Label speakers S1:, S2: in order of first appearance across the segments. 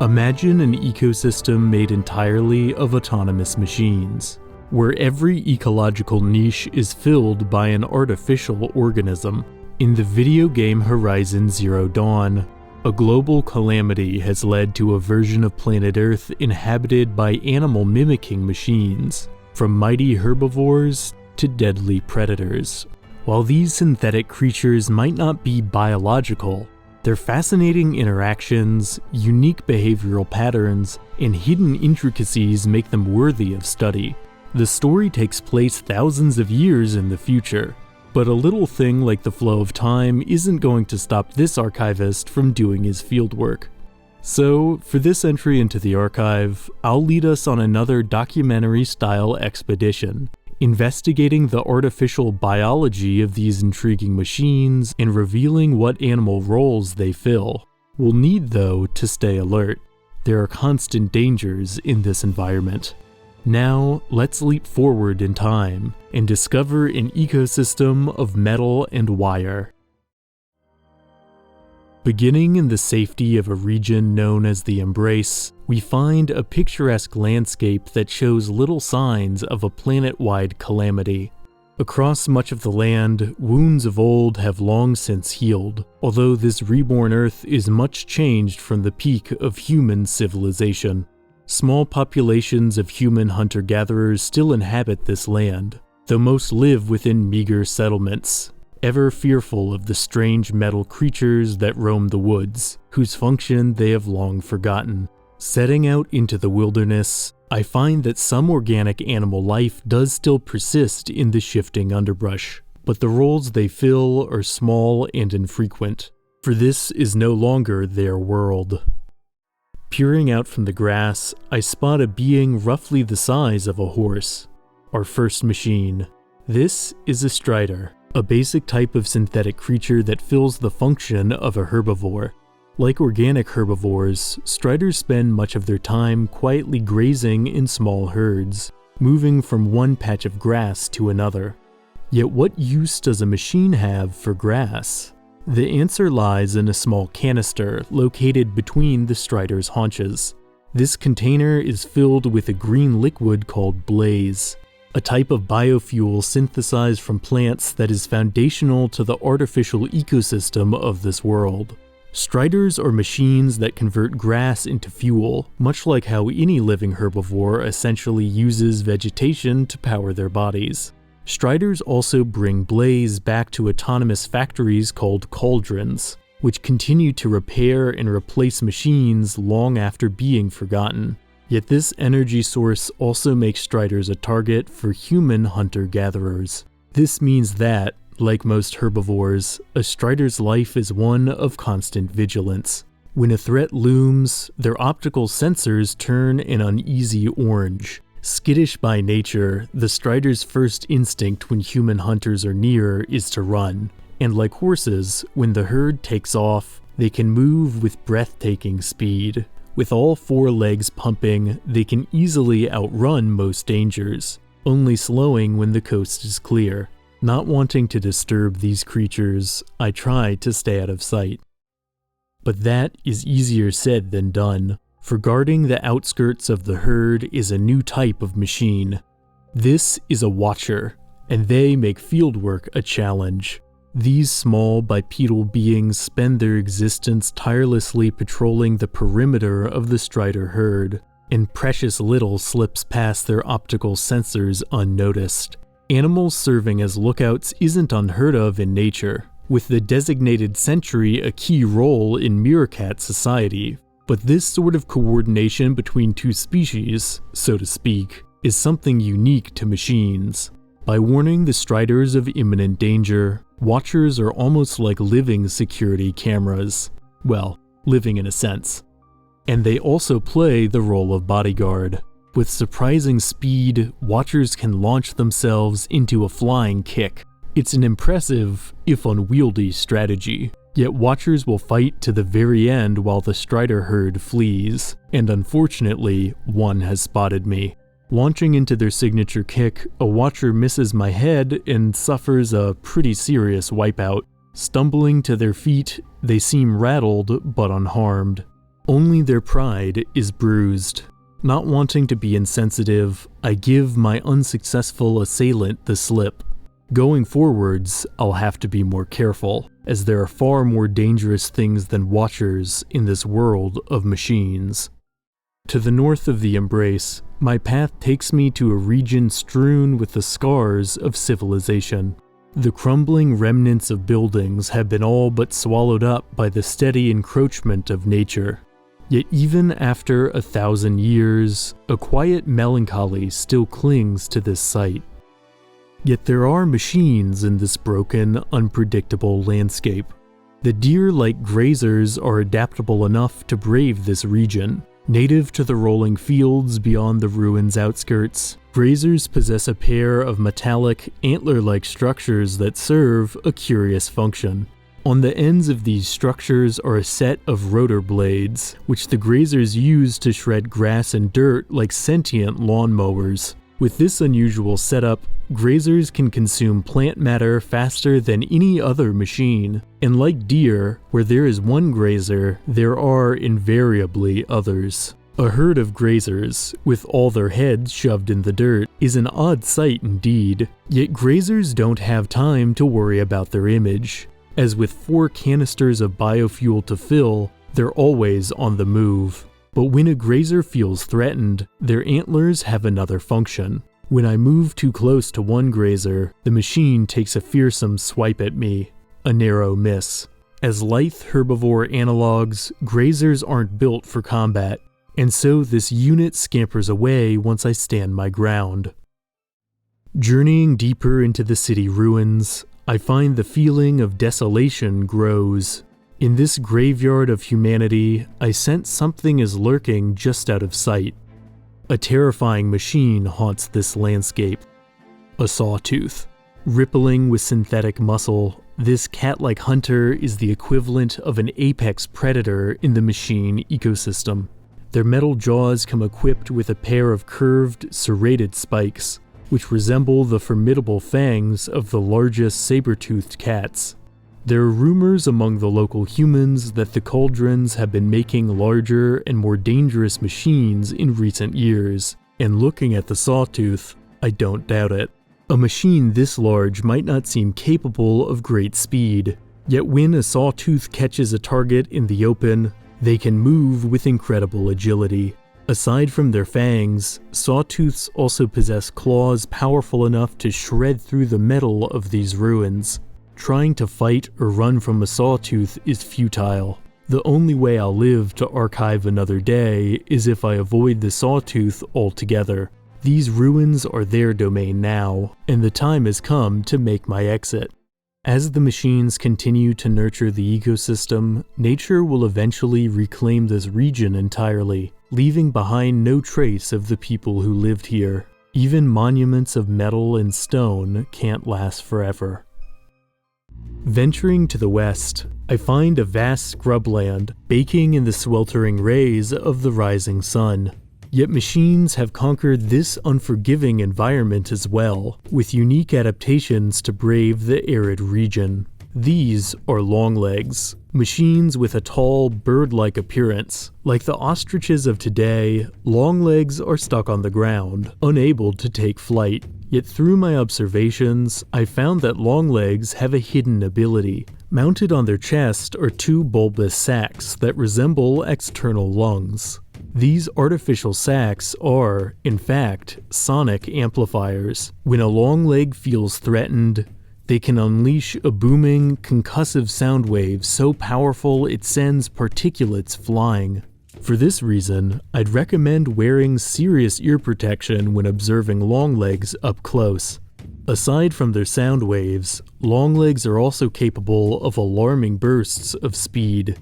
S1: Imagine an ecosystem made entirely of autonomous machines, where every ecological niche is filled by an artificial organism. In the video game Horizon Zero Dawn, a global calamity has led to a version of planet Earth inhabited by animal-mimicking machines, from mighty herbivores to deadly predators. While these synthetic creatures might not be biological, their fascinating interactions, unique behavioral patterns, and hidden intricacies make them worthy of study. The story takes place thousands of years in the future, but a little thing like the flow of time isn't going to stop this archivist from doing his fieldwork. So, for this entry into the archive, I'll lead us on another documentary-style expedition, investigating the artificial biology of these intriguing machines and revealing what animal roles they fill. We'll need, though, to stay alert. There are constant dangers in this environment. Now, let's leap forward in time and discover an ecosystem of metal and wire. Beginning in the safety of a region known as the Embrace, we find a picturesque landscape that shows little signs of a planet-wide calamity. Across much of the land, wounds of old have long since healed, although this reborn Earth is much changed from the peak of human civilization. Small populations of human hunter-gatherers still inhabit this land, though most live within meager settlements, ever fearful of the strange metal creatures that roam the woods, whose function they have long forgotten. Setting out into the wilderness, I find that some organic animal life does still persist in the shifting underbrush, but the roles they fill are small and infrequent, for this is no longer their world. Peering out from the grass, I spot a being roughly the size of a horse. Our first machine. This is a strider, a basic type of synthetic creature that fills the function of a herbivore. Like organic herbivores, striders spend much of their time quietly grazing in small herds, moving from one patch of grass to another. Yet what use does a machine have for grass? The answer lies in a small canister located between the strider's haunches. This container is filled with a green liquid called blaze, a type of biofuel synthesized from plants that is foundational to the artificial ecosystem of this world. Striders are machines that convert grass into fuel, much like how any living herbivore essentially uses vegetation to power their bodies. Striders also bring blaze back to autonomous factories called cauldrons, which continue to repair and replace machines long after being forgotten. Yet this energy source also makes striders a target for human hunter-gatherers. This means that, like most herbivores, a strider's life is one of constant vigilance. When a threat looms, their optical sensors turn an uneasy orange. Skittish by nature, the strider's first instinct when human hunters are near is to run, and like horses, when the herd takes off, they can move with breathtaking speed. With all four legs pumping, they can easily outrun most dangers, only slowing when the coast is clear. Not wanting to disturb these creatures, I try to stay out of sight. But that is easier said than done, for guarding the outskirts of the herd is a new type of machine. This is a watcher, and they make fieldwork a challenge. These small bipedal beings spend their existence tirelessly patrolling the perimeter of the strider herd, and precious little slips past their optical sensors unnoticed. Animals serving as lookouts isn't unheard of in nature, with the designated sentry a key role in meerkat society. But this sort of coordination between two species, so to speak, is something unique to machines. By warning the striders of imminent danger, watchers are almost like living security cameras. Well, living in a sense. And they also play the role of bodyguard. With surprising speed, watchers can launch themselves into a flying kick. It's an impressive, if unwieldy, strategy. Yet watchers will fight to the very end while the strider herd flees, and unfortunately, one has spotted me. Launching into their signature kick, a watcher misses my head and suffers a pretty serious wipeout. Stumbling to their feet, they seem rattled but unharmed. Only their pride is bruised. Not wanting to be insensitive, I give my unsuccessful assailant the slip. Going forwards, I'll have to be more careful, as there are far more dangerous things than watchers in this world of machines. To the north of the Embrace, my path takes me to a region strewn with the scars of civilization. The crumbling remnants of buildings have been all but swallowed up by the steady encroachment of nature. Yet even after 1,000 years, a quiet melancholy still clings to this site. Yet there are machines in this broken, unpredictable landscape. The deer-like grazers are adaptable enough to brave this region. Native to the rolling fields beyond the ruins' outskirts, grazers possess a pair of metallic, antler-like structures that serve a curious function. On the ends of these structures are a set of rotor blades, which the grazers use to shred grass and dirt like sentient lawnmowers. With this unusual setup, grazers can consume plant matter faster than any other machine, and like deer, where there is one grazer, there are invariably others. A herd of grazers, with all their heads shoved in the dirt, is an odd sight indeed, yet grazers don't have time to worry about their image. As with 4 canisters of biofuel to fill, they're always on the move. But when a grazer feels threatened, their antlers have another function. When I move too close to one grazer, the machine takes a fearsome swipe at me, a narrow miss. As lithe herbivore analogs, grazers aren't built for combat, and so this unit scampers away once I stand my ground. Journeying deeper into the city ruins, I find the feeling of desolation grows. In this graveyard of humanity, I sense something is lurking just out of sight. A terrifying machine haunts this landscape. A sawtooth. Rippling with synthetic muscle, this cat-like hunter is the equivalent of an apex predator in the machine ecosystem. Their metal jaws come equipped with a pair of curved, serrated spikes, which resemble the formidable fangs of the largest saber-toothed cats. There are rumors among the local humans that the cauldrons have been making larger and more dangerous machines in recent years, and looking at the sawtooth, I don't doubt it. A machine this large might not seem capable of great speed, yet when a sawtooth catches a target in the open, they can move with incredible agility. Aside from their fangs, sawtooths also possess claws powerful enough to shred through the metal of these ruins. Trying to fight or run from a sawtooth is futile. The only way I'll live to archive another day is if I avoid the sawtooth altogether. These ruins are their domain now, and the time has come to make my exit. As the machines continue to nurture the ecosystem, nature will eventually reclaim this region entirely, leaving behind no trace of the people who lived here. Even monuments of metal and stone can't last forever. Venturing to the west, I find a vast scrubland baking in the sweltering rays of the rising sun. Yet machines have conquered this unforgiving environment as well, with unique adaptations to brave the arid region. These are longlegs, machines with a tall, bird-like appearance. Like the ostriches of today, longlegs are stuck on the ground, unable to take flight. Yet through my observations, I found that longlegs have a hidden ability. Mounted on their chest are 2 bulbous sacs that resemble external lungs. These artificial sacs are, in fact, sonic amplifiers. When a longleg feels threatened, they can unleash a booming, concussive sound wave so powerful it sends particulates flying. For this reason, I'd recommend wearing serious ear protection when observing longlegs up close. Aside from their sound waves, longlegs are also capable of alarming bursts of speed.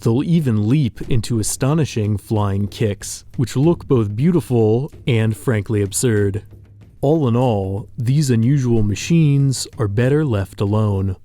S1: They'll even leap into astonishing flying kicks, which look both beautiful and frankly absurd. All in all, these unusual machines are better left alone.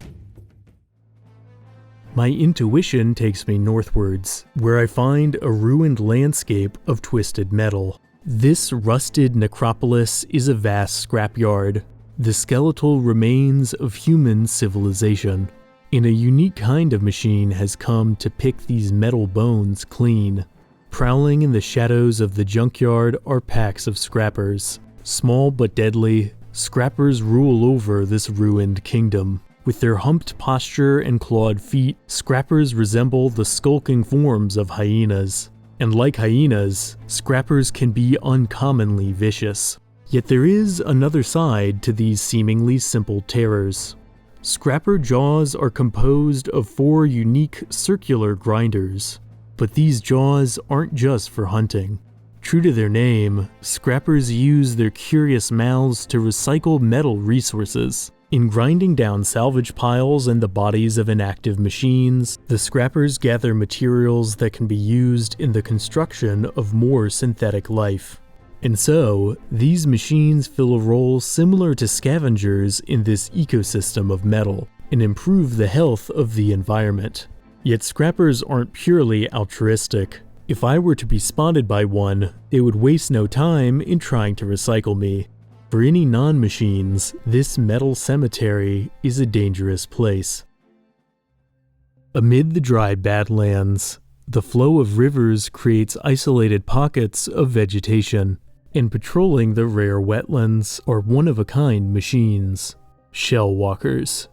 S1: My intuition takes me northwards, where I find a ruined landscape of twisted metal. This rusted necropolis is a vast scrapyard, the skeletal remains of human civilization. and a unique kind of machine has come to pick these metal bones clean. Prowling in the shadows of the junkyard are packs of scrappers. Small but deadly, scrappers rule over this ruined kingdom. With their humped posture and clawed feet, scrappers resemble the skulking forms of hyenas. And like hyenas, scrappers can be uncommonly vicious. Yet there is another side to these seemingly simple terrors. Scrapper jaws are composed of 4 unique circular grinders. But these jaws aren't just for hunting. True to their name, scrappers use their curious mouths to recycle metal resources. In grinding down salvage piles and the bodies of inactive machines, the scrappers gather materials that can be used in the construction of more synthetic life. And so, these machines fill a role similar to scavengers in this ecosystem of metal, and improve the health of the environment. Yet scrappers aren't purely altruistic. If I were to be spotted by one, they would waste no time in trying to recycle me. For any non-machines, this metal cemetery is a dangerous place. Amid the dry badlands, the flow of rivers creates isolated pockets of vegetation, and patrolling the rare wetlands are one-of-a-kind machines, shell walkers.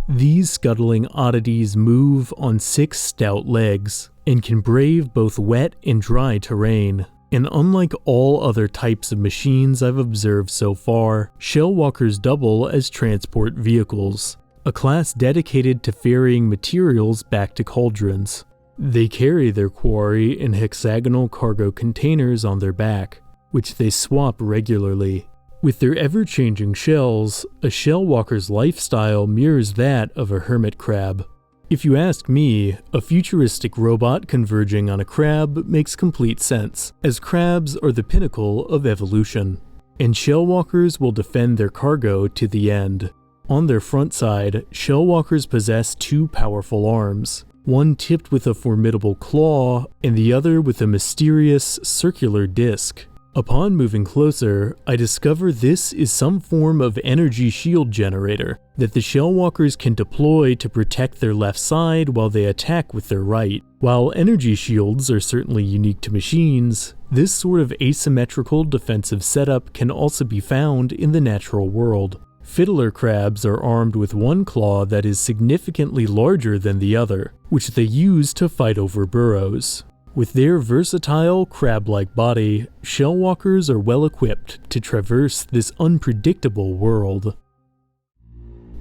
S1: These scuttling oddities move on 6 stout legs, and can brave both wet and dry terrain. And unlike all other types of machines I've observed so far, shell walkers double as transport vehicles, a class dedicated to ferrying materials back to cauldrons. They carry their quarry in hexagonal cargo containers on their back, which they swap regularly. With their ever-changing shells, a shell walker's lifestyle mirrors that of a hermit crab. If you ask me, a futuristic robot converging on a crab makes complete sense, as crabs are the pinnacle of evolution. And shell walkers will defend their cargo to the end. On their front side, shell walkers possess 2 powerful arms, one tipped with a formidable claw, and the other with a mysterious circular disc. Upon moving closer, I discover this is some form of energy shield generator that the shell walkers can deploy to protect their left side while they attack with their right. While energy shields are certainly unique to machines, this sort of asymmetrical defensive setup can also be found in the natural world. Fiddler crabs are armed with one claw that is significantly larger than the other, which they use to fight over burrows. With their versatile, crab-like body, shell walkers are well equipped to traverse this unpredictable world.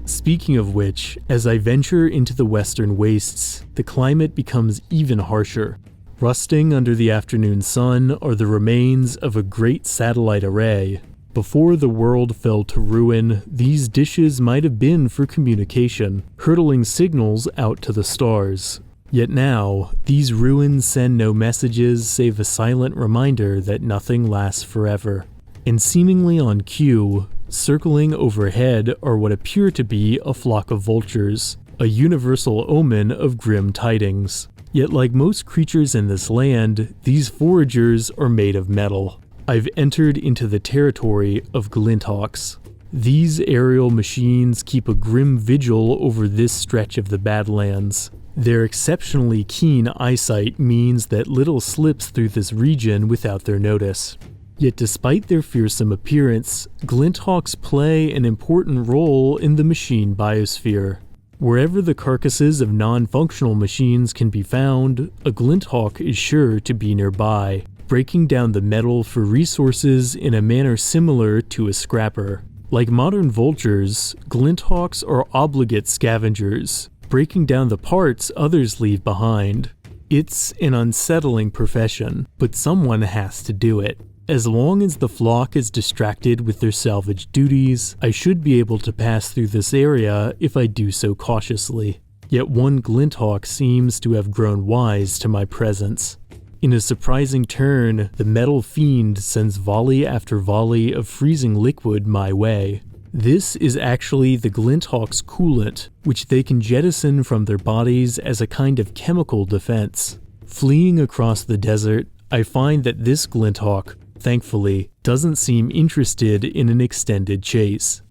S1: Speaking of which, as I venture into the western wastes, the climate becomes even harsher. Rusting under the afternoon sun are the remains of a great satellite array. Before the world fell to ruin, these dishes might have been for communication, hurtling signals out to the stars. Yet now, these ruins send no messages save a silent reminder that nothing lasts forever. And seemingly on cue, circling overhead are what appear to be a flock of vultures, a universal omen of grim tidings. Yet like most creatures in this land, these foragers are made of metal. I've entered into the territory of Glinthawks. These aerial machines keep a grim vigil over this stretch of the Badlands. Their exceptionally keen eyesight means that little slips through this region without their notice. Yet despite their fearsome appearance, Glinthawks play an important role in the machine biosphere. Wherever the carcasses of non-functional machines can be found, a Glinthawk is sure to be nearby, breaking down the metal for resources in a manner similar to a scrapper. Like modern vultures, Glinthawks are obligate scavengers, breaking down the parts others leave behind. It's an unsettling profession, but someone has to do it. As long as the flock is distracted with their salvage duties, I should be able to pass through this area if I do so cautiously. Yet one Glinthawk seems to have grown wise to my presence. In a surprising turn, the metal fiend sends volley after volley of freezing liquid my way. This is actually the Glinthawk's coolant, which they can jettison from their bodies as a kind of chemical defense. Fleeing across the desert, I find that this Glinthawk, thankfully, doesn't seem interested in an extended chase.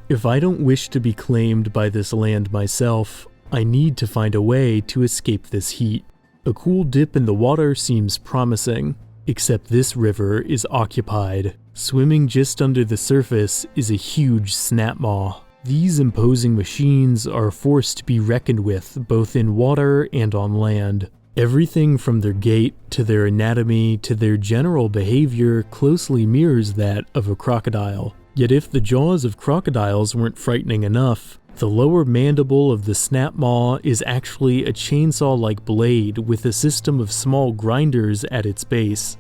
S1: If I don't wish to be claimed by this land myself, I need to find a way to escape this heat. A cool dip in the water seems promising, except this river is occupied. Swimming just under the surface is a huge Snapmaw. These imposing machines are a force to be reckoned with both in water and on land. Everything from their gait to their anatomy to their general behavior closely mirrors that of a crocodile. Yet if the jaws of crocodiles weren't frightening enough, the lower mandible of the Snapmaw is actually a chainsaw-like blade with a system of small grinders at its base.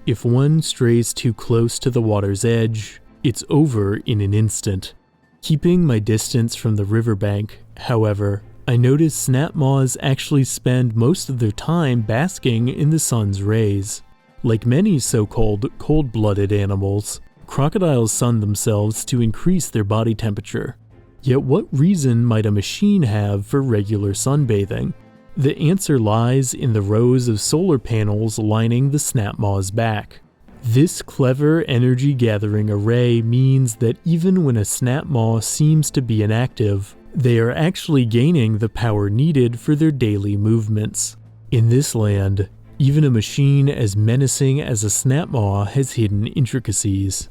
S1: If one strays too close to the water's edge, it's over in an instant. Keeping my distance from the riverbank, however, I notice Snapmaws actually spend most of their time basking in the sun's rays. Like many so-called cold-blooded animals, crocodiles sun themselves to increase their body temperature. Yet what reason might a machine have for regular sunbathing? The answer lies in the rows of solar panels lining the Snapmaw's back. This clever energy-gathering array means that even when a Snapmaw seems to be inactive, they are actually gaining the power needed for their daily movements. In this land, even a machine as menacing as a Snapmaw has hidden intricacies.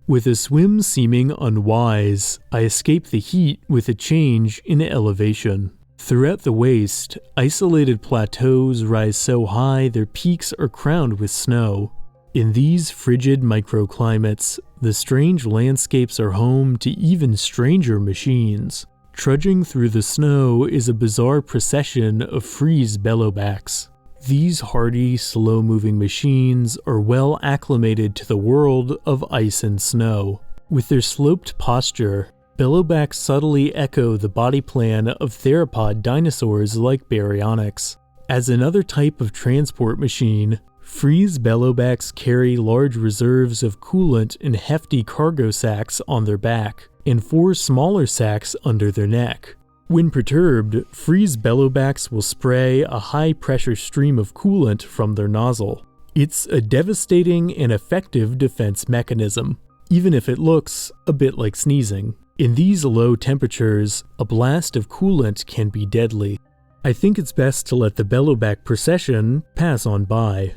S1: With a swim seeming unwise, I escape the heat with a change in elevation. Throughout the waste, isolated plateaus rise so high their peaks are crowned with snow. In these frigid microclimates, the strange landscapes are home to even stranger machines. Trudging through the snow is a bizarre procession of freeze bellowbacks. These hardy, slow-moving machines are well acclimated to the world of ice and snow. With their sloped posture, bellowbacks subtly echo the body plan of theropod dinosaurs like baryonyx. As another type of transport machine, freeze bellowbacks carry large reserves of coolant in hefty cargo sacks on their back, and 4 smaller sacks under their neck. When perturbed, freeze bellowbacks will spray a high-pressure stream of coolant from their nozzle. It's a devastating and effective defense mechanism, even if it looks a bit like sneezing. In these low temperatures, a blast of coolant can be deadly. I think it's best to let the bellowback procession pass on by.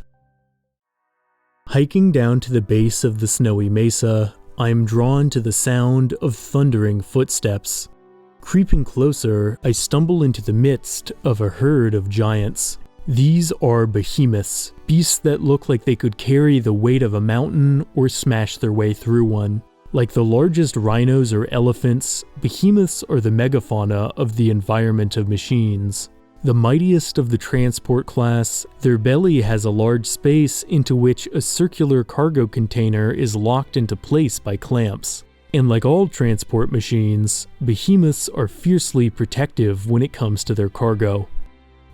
S1: Hiking down to the base of the snowy mesa, I am drawn to the sound of thundering footsteps. Creeping closer, I stumble into the midst of a herd of giants. These are behemoths, beasts that look like they could carry the weight of a mountain or smash their way through one. Like the largest rhinos or elephants, behemoths are the megafauna of the environment of machines. The mightiest of the transport class, their belly has a large space into which a circular cargo container is locked into place by clamps. And like all transport machines, behemoths are fiercely protective when it comes to their cargo.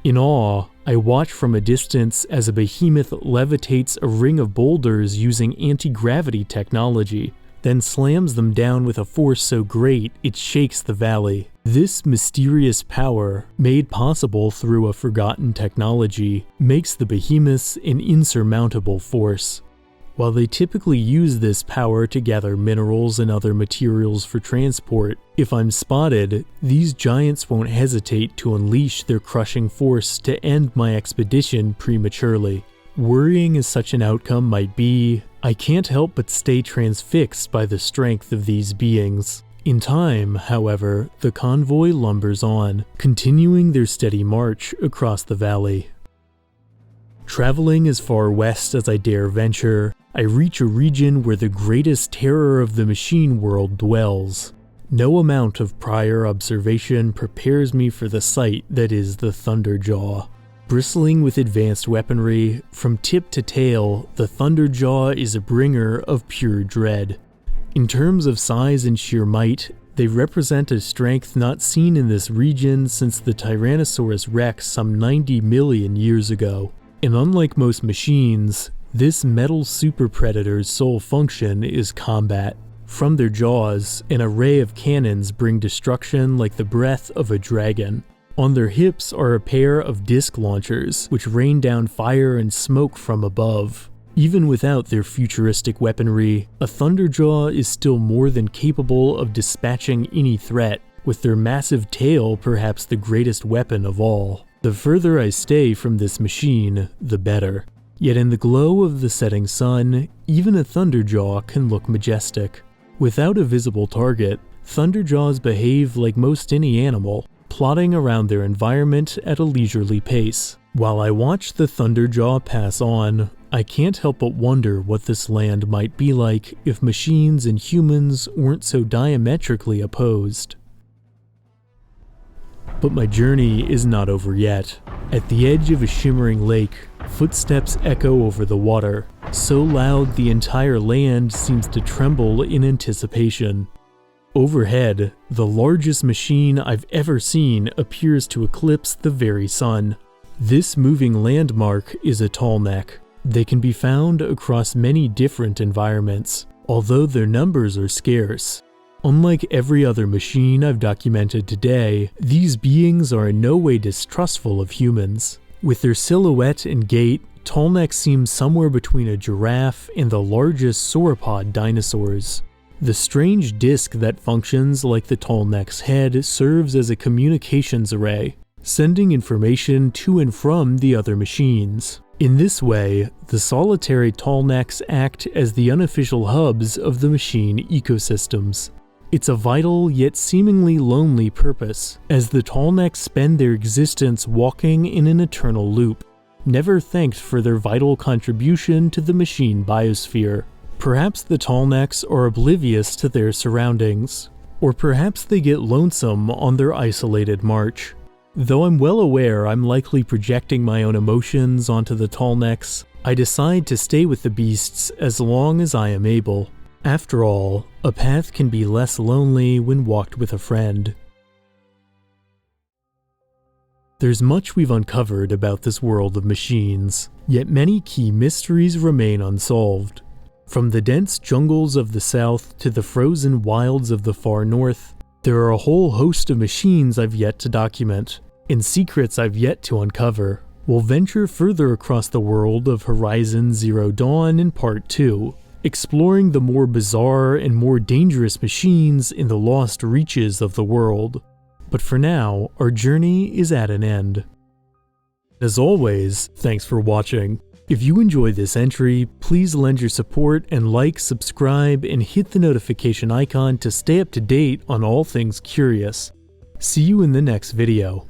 S1: In awe, I watch from a distance as a behemoth levitates a ring of boulders using anti-gravity technology, then slams them down with a force so great it shakes the valley. This mysterious power, made possible through a forgotten technology, makes the behemoths an insurmountable force. While they typically use this power to gather minerals and other materials for transport, if I'm spotted, these giants won't hesitate to unleash their crushing force to end my expedition prematurely. Worrying as such an outcome might be, I can't help but stay transfixed by the strength of these beings. In time, however, the convoy lumbers on, continuing their steady march across the valley. Traveling as far west as I dare venture, I reach a region where the greatest terror of the machine world dwells. No amount of prior observation prepares me for the sight that is the Thunderjaw. Bristling with advanced weaponry, from tip to tail, the Thunderjaw is a bringer of pure dread. In terms of size and sheer might, they represent a strength not seen in this region since the Tyrannosaurus Rex some 90 million years ago. And unlike most machines, this metal super predator's sole function is combat. From their jaws, an array of cannons bring destruction like the breath of a dragon. On their hips are a pair of disc launchers, which rain down fire and smoke from above. Even without their futuristic weaponry, a Thunderjaw is still more than capable of dispatching any threat, with their massive tail perhaps the greatest weapon of all. The further I stay from this machine, the better. Yet in the glow of the setting sun, even a Thunderjaw can look majestic. Without a visible target, Thunderjaws behave like most any animal, plodding around their environment at a leisurely pace. While I watch the Thunderjaw pass on, I can't help but wonder what this land might be like if machines and humans weren't so diametrically opposed. But my journey is not over yet. At the edge of a shimmering lake, footsteps echo over the water, so loud the entire land seems to tremble in anticipation. Overhead, the largest machine I've ever seen appears to eclipse the very sun. This moving landmark is a Tallneck. They can be found across many different environments, although their numbers are scarce. Unlike every other machine I've documented today, these beings are in no way distrustful of humans. With their silhouette and gait, Tallneck seems somewhere between a giraffe and the largest sauropod dinosaurs. The strange disc that functions like the Tallneck's head serves as a communications array, sending information to and from the other machines. In this way, the solitary Tallnecks act as the unofficial hubs of the machine ecosystems. It's a vital yet seemingly lonely purpose, as the Tallnecks spend their existence walking in an eternal loop, never thanked for their vital contribution to the machine biosphere. Perhaps the Tallnecks are oblivious to their surroundings, or perhaps they get lonesome on their isolated march. Though I'm well aware I'm likely projecting my own emotions onto the Tallnecks, I decide to stay with the beasts as long as I am able. After all, a path can be less lonely when walked with a friend. There's much we've uncovered about this world of machines, yet many key mysteries remain unsolved. From the dense jungles of the south to the frozen wilds of the far north, there are a whole host of machines I've yet to document, and secrets I've yet to uncover. We'll venture further across the world of Horizon Zero Dawn in Part 2, exploring the more bizarre and more dangerous machines in the lost reaches of the world. But for now, our journey is at an end. As always, thanks for watching. If you enjoyed this entry, please lend your support and like, subscribe, and hit the notification icon to stay up to date on all things curious. See you in the next video.